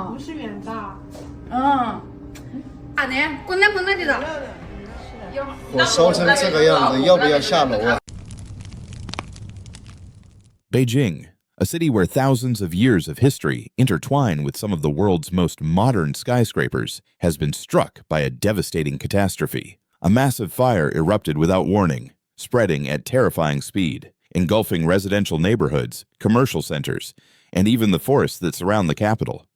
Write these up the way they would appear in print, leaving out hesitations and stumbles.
不是远大。大的，滚来滚来的了。我烧成这个样子，要不要下楼啊？ Beijing, a city where thousands of years of history intertwine with some of the world's most modern skyscrapers, has been struck by a devastating catastrophe. A massive fire erupted without warning, spreading at terrifying speed, engulfing residential neighborhoods, commercial centers, and even the forests that surround the capital.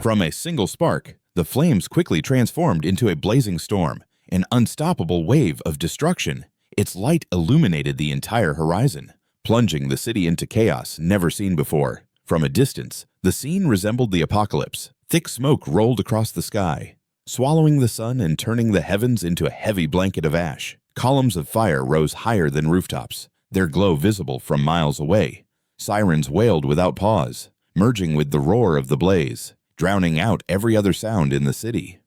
From a single spark, the flames quickly transformed into a blazing storm, an unstoppable wave of destruction. Its light illuminated the entire horizon, plunging the city into chaos never seen before. From a distance, the scene resembled the apocalypse. Thick smoke rolled across the sky, swallowing the sun and turning the heavens into a heavy blanket of ash. Columns of fire rose higher than rooftops, their glow visible from miles away. Sirens wailed without pause, merging with the roar of the blaze, drowning out every other sound in the city.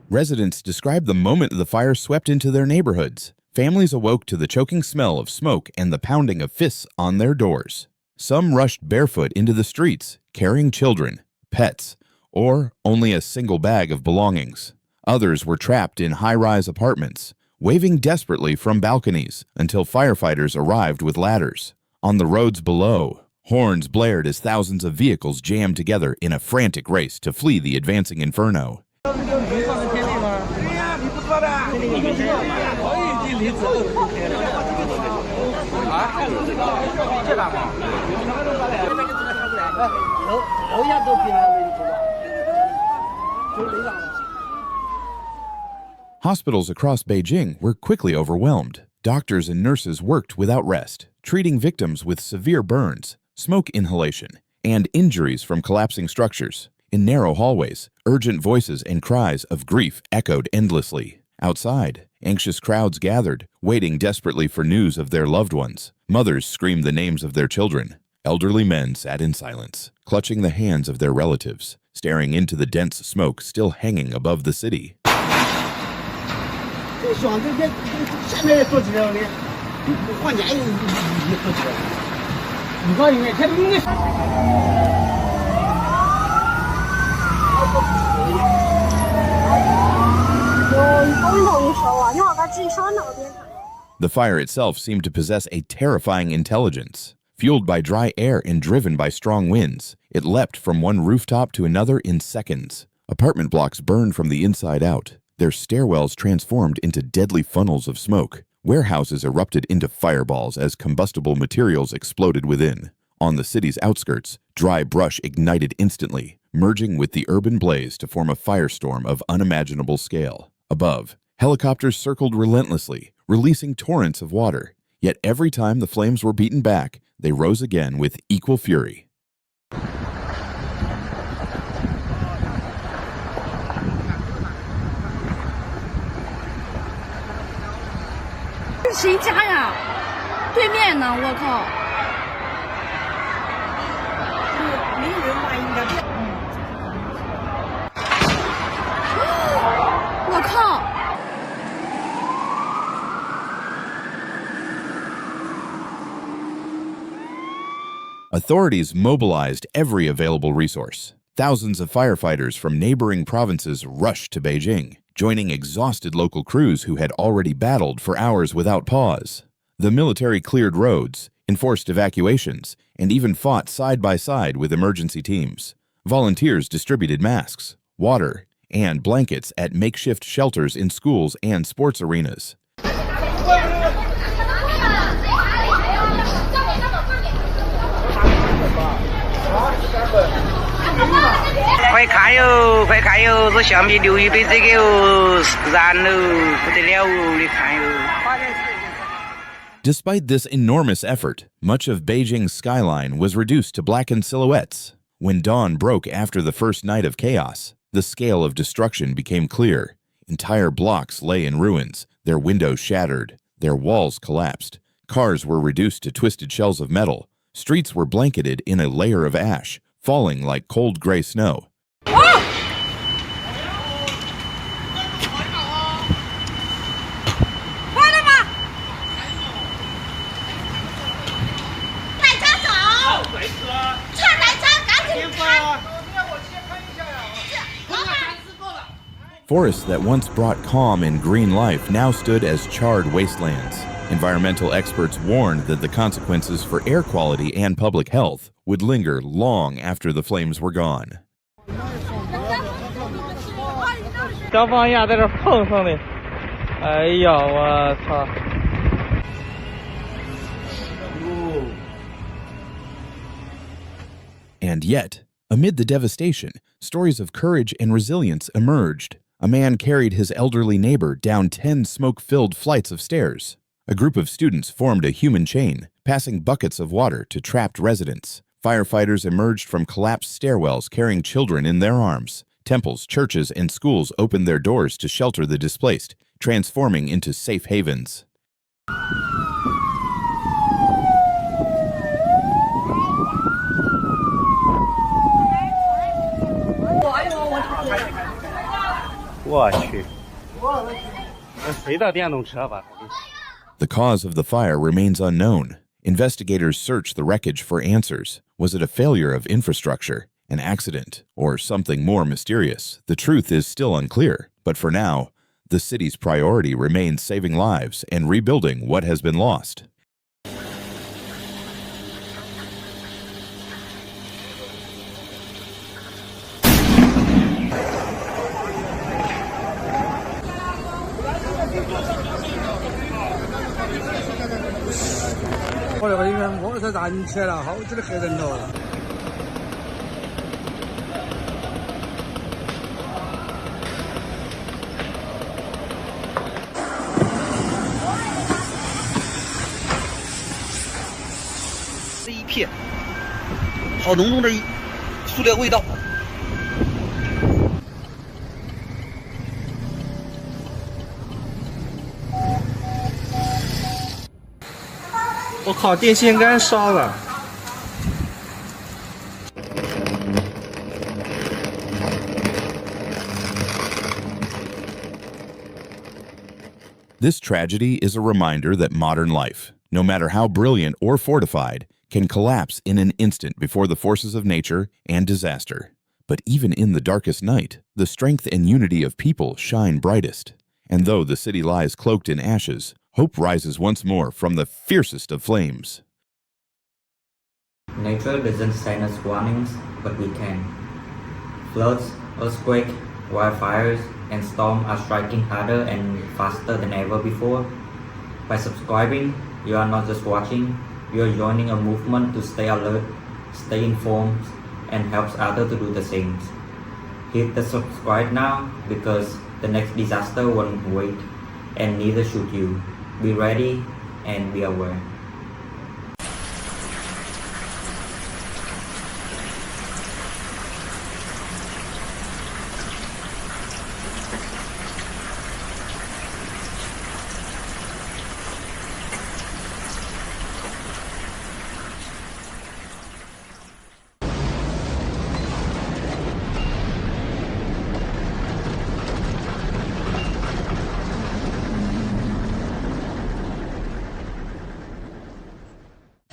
Residents described the moment the fire swept into their neighborhoods. Families awoke to the choking smell of smoke and the pounding of fists on their doors. Some rushed barefoot into the streets, carrying children, pets, or only a single bag of belongings. Others were trapped in high-rise apartments, waving desperately from balconies until firefighters arrived with ladders. On the roads below, horns blared as thousands of vehicles jammed together in a frantic race to flee the advancing inferno. Hospitals across Beijing were quickly overwhelmed. Doctors and nurses worked without rest, treating victims with severe burns, smoke inhalation, and injuries from collapsing structures. In narrow hallways, urgent voices and cries of grief echoed endlessly. Outside, anxious crowds gathered, waiting desperately for news of their loved ones. Mothers screamed the names of their children. Elderly men sat in silence, clutching the hands of their relatives, staring into the dense smoke still hanging above the city. The fire itself seemed to possess a terrifying intelligence. Fueled by dry air and driven by strong winds, it leapt from one rooftop to another in seconds. Apartment blocks burned from the inside out, their stairwells transformed into deadly funnels of smoke. Warehouses erupted into fireballs as combustible materials exploded within. On the city's outskirts, dry brush ignited instantly, merging with the urban blaze to form a firestorm of unimaginable scale. Above, helicopters circled relentlessly, releasing torrents of water. Yet every time the flames were beaten back, they rose again with equal fury. Authorities mobilized every available resource. Thousands of firefighters from neighboring provinces rushed to Beijing, joining exhausted local crews who had already battled for hours without pause. The military cleared roads, enforced evacuations, and even fought side by side with emergency teams. Volunteers distributed masks, water, and blankets at makeshift shelters in schools and sports arenas. 快看哟，快看哟，这下面流一堆这个哟，燃喽，不得了哦，你看哟。Despite this enormous effort, much of Beijing's skyline was reduced to blackened silhouettes. When dawn broke after the first night of chaos, the scale of destruction became clear. Entire blocks lay in ruins, their windows shattered, their walls collapsed. Cars were reduced to twisted shells of metal. Streets were blanketed in a layer of ash, falling like cold gray snow. Forests that once brought calm and green life now stood as charred wastelands. Environmental experts warned that the consequences for air quality and public health would linger long after the flames were gone. 消防员在这碰上的，哎呀，我操！ And yet, amid the devastation, stories of courage and resilience emerged. A man carried his elderly neighbor down 10 smoke-filled flights of stairs. A group of students formed a human chain, passing buckets of water to trapped residents. Firefighters emerged from collapsed stairwells carrying children in their arms. Temples, churches, and schools opened their doors to shelter the displaced, transforming into safe havens. The cause of the fire remains unknown. Investigators search the wreckage for answers. Was it a failure of infrastructure, an accident, or something more mysterious? The truth is still unclear, but for now, the city's priority remains saving lives and rebuilding what has been lost. This tragedy is a reminder that modern life, no matter how brilliant or fortified, can collapse in an instant before the forces of nature and disaster. But even in the darkest night, the strength and unity of people shine brightest. And though the city lies cloaked in ashes, hope rises once more from the fiercest of flames. Nature doesn't send us warnings, but we can. Floods, earthquakes, wildfires, and storms are striking harder and faster than ever before. By subscribing, you are not just watching, you are joining a movement to stay alert, stay informed, and helps others to do the same. Hit the subscribe now because the next disaster won't wait, and neither should you. Be ready and be aware.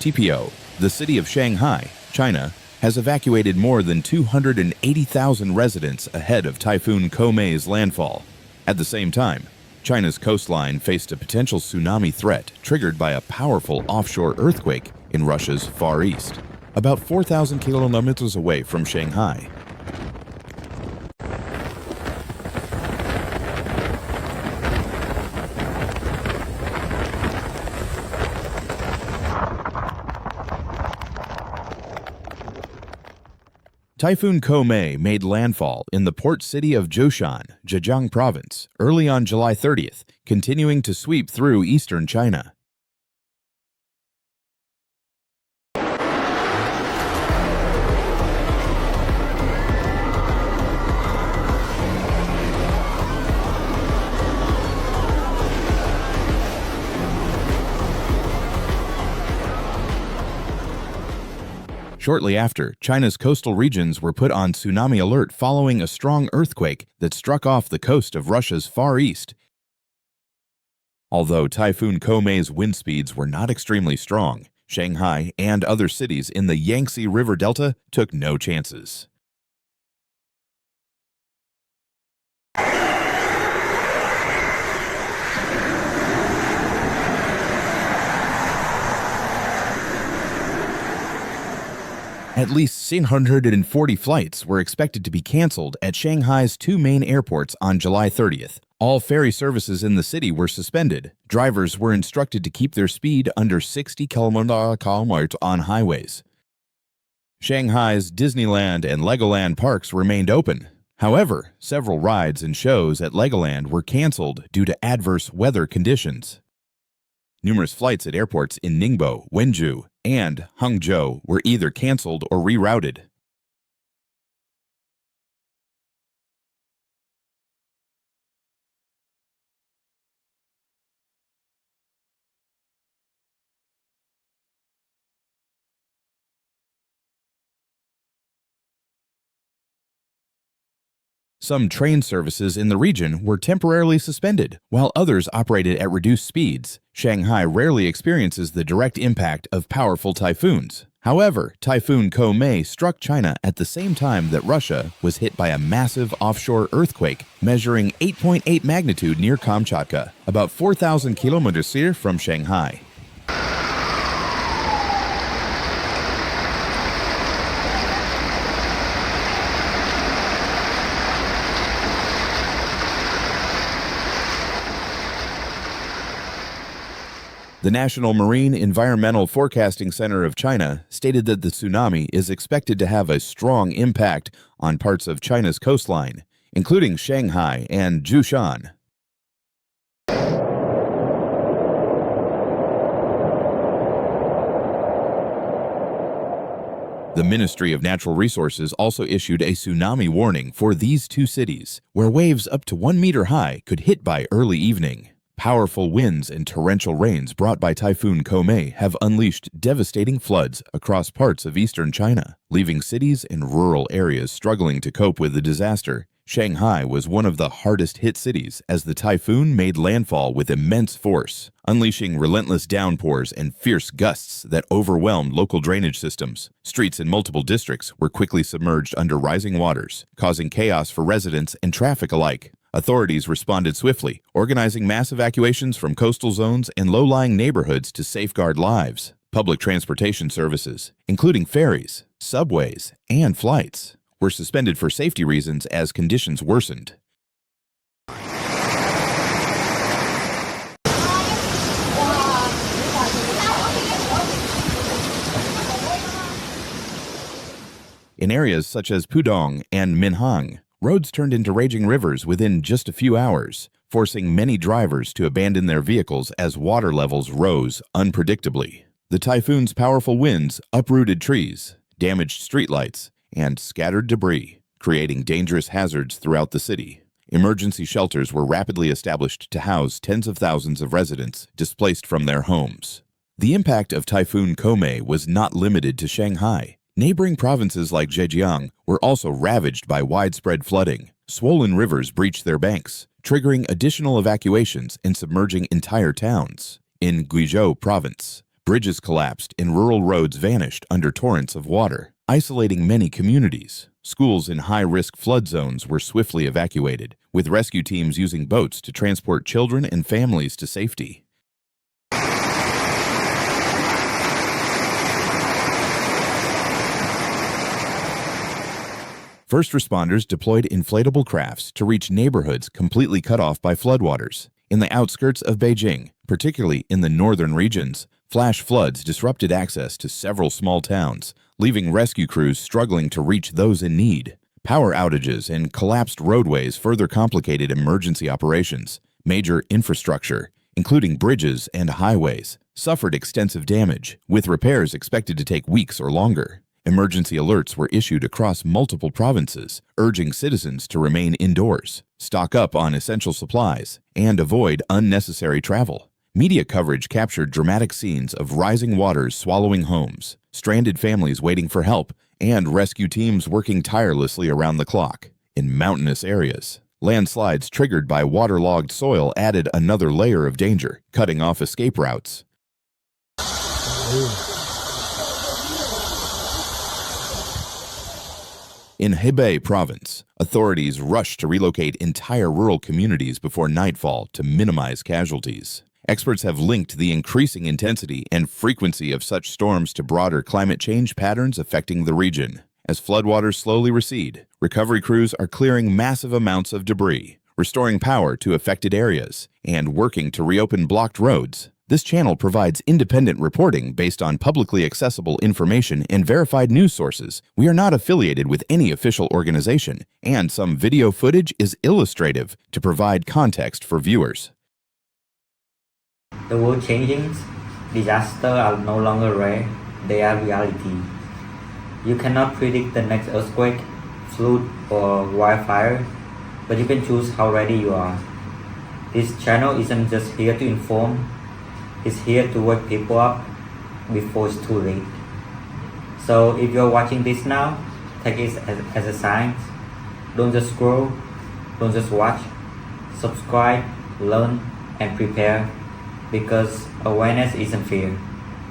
TPO, the city of Shanghai, China, has evacuated more than 280,000 residents ahead of Typhoon Koumei's landfall. At the same time, China's coastline faced a potential tsunami threat triggered by a powerful offshore earthquake in Russia's Far East, about 4,000 kilometers away from Shanghai. Typhoon Koumei made landfall in the port city of Zhoushan, Zhejiang Province, early on July 30th, continuing to sweep through eastern China. Shortly after, China's coastal regions were put on tsunami alert following a strong earthquake that struck off the coast of Russia's Far East. Although Typhoon Komai's wind speeds were not extremely strong, Shanghai and other cities in the Yangtze River Delta took no chances. At least 640 flights were expected to be canceled at Shanghai's two main airports on July 30th. All ferry services in the city were suspended. Drivers were instructed to keep their speed under 60 km/h on highways. Shanghai's Disneyland and Legoland parks remained open. However, several rides and shows at Legoland were canceled due to adverse weather conditions. Numerous flights at airports in Ningbo, Wenzhou, and Hangzhou were either canceled or rerouted. Some train services in the region were temporarily suspended, while others operated at reduced speeds. Shanghai rarely experiences the direct impact of powerful typhoons. However, Typhoon Komai struck China at the same time that Russia was hit by a massive offshore earthquake measuring 8.8 magnitude near Kamchatka, about 4,000 kilometers from Shanghai. The National Marine Environmental Forecasting Center of China stated that the tsunami is expected to have a strong impact on parts of China's coastline, including Shanghai and Zhoushan. The Ministry of Natural Resources also issued a tsunami warning for these two cities, where waves up to 1 meter high could hit by early evening. Powerful winds and torrential rains brought by Typhoon Komai have unleashed devastating floods across parts of eastern China, leaving cities and rural areas struggling to cope with the disaster. Shanghai was one of the hardest hit cities as the typhoon made landfall with immense force, unleashing relentless downpours and fierce gusts that overwhelmed local drainage systems. Streets in multiple districts were quickly submerged under rising waters, causing chaos for residents and traffic alike. Authorities responded swiftly, organizing mass evacuations from coastal zones and low-lying neighborhoods to safeguard lives. Public transportation services, including ferries, subways, and flights, were suspended for safety reasons as conditions worsened. In areas such as Pudong and Minhang, roads turned into raging rivers within just a few hours, forcing many drivers to abandon their vehicles as water levels rose unpredictably. The typhoon's powerful winds uprooted trees, damaged streetlights, and scattered debris, creating dangerous hazards throughout the city. Emergency shelters were rapidly established to house tens of thousands of residents displaced from their homes. The impact of Typhoon Komai was not limited to Shanghai. Neighboring provinces like Zhejiang were also ravaged by widespread flooding. Swollen rivers breached their banks, triggering additional evacuations and submerging entire towns. In Guizhou province, bridges collapsed and rural roads vanished under torrents of water, isolating many communities. Schools in high-risk flood zones were swiftly evacuated, with rescue teams using boats to transport children and families to safety. First responders deployed inflatable crafts to reach neighborhoods completely cut off by floodwaters. In the outskirts of Beijing, particularly in the northern regions, flash floods disrupted access to several small towns, leaving rescue crews struggling to reach those in need. Power outages and collapsed roadways further complicated emergency operations. Major infrastructure, including bridges and highways, suffered extensive damage, with repairs expected to take weeks or longer. Emergency alerts were issued across multiple provinces, urging citizens to remain indoors, stock up on essential supplies, and avoid unnecessary travel. Media coverage captured dramatic scenes of rising waters swallowing homes, stranded families waiting for help, and rescue teams working tirelessly around the clock. In mountainous areas, landslides triggered by waterlogged soil added another layer of danger, cutting off escape routes. In Hebei province, authorities rushed to relocate entire rural communities before nightfall to minimize casualties. Experts have linked the increasing intensity and frequency of such storms to broader climate change patterns affecting the region. As floodwaters slowly recede, recovery crews are clearing massive amounts of debris, restoring power to affected areas, and working to reopen blocked roads. This channel provides independent reporting based on publicly accessible information and verified news sources. We are not affiliated with any official organization, and some video footage is illustrative to provide context for viewers. The world changing, disasters are no longer rare, they are reality. You cannot predict the next earthquake, flood, or wildfire, but you can choose how ready you are. This channel isn't just here to inform, it's here to wake people up before it's too late. So if you're watching this now, take it as a sign. Don't just scroll, don't just watch. Subscribe, learn, and prepare, because awareness isn't fear,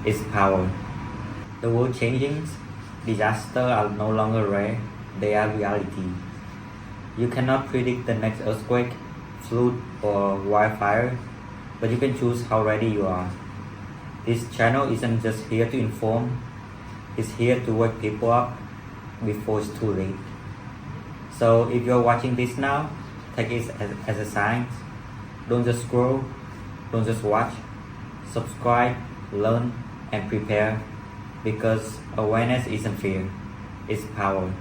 it's power. The world changing, disasters are no longer rare, they are reality. You cannot predict the next earthquake, flood, or wildfire, but you can choose how ready you are. This channel isn't just here to inform, it's here to wake people up before it's too late. So if you're watching this now, take it as a sign. Don't just scroll, don't just watch. Subscribe, learn, and prepare, because awareness isn't fear, it's power.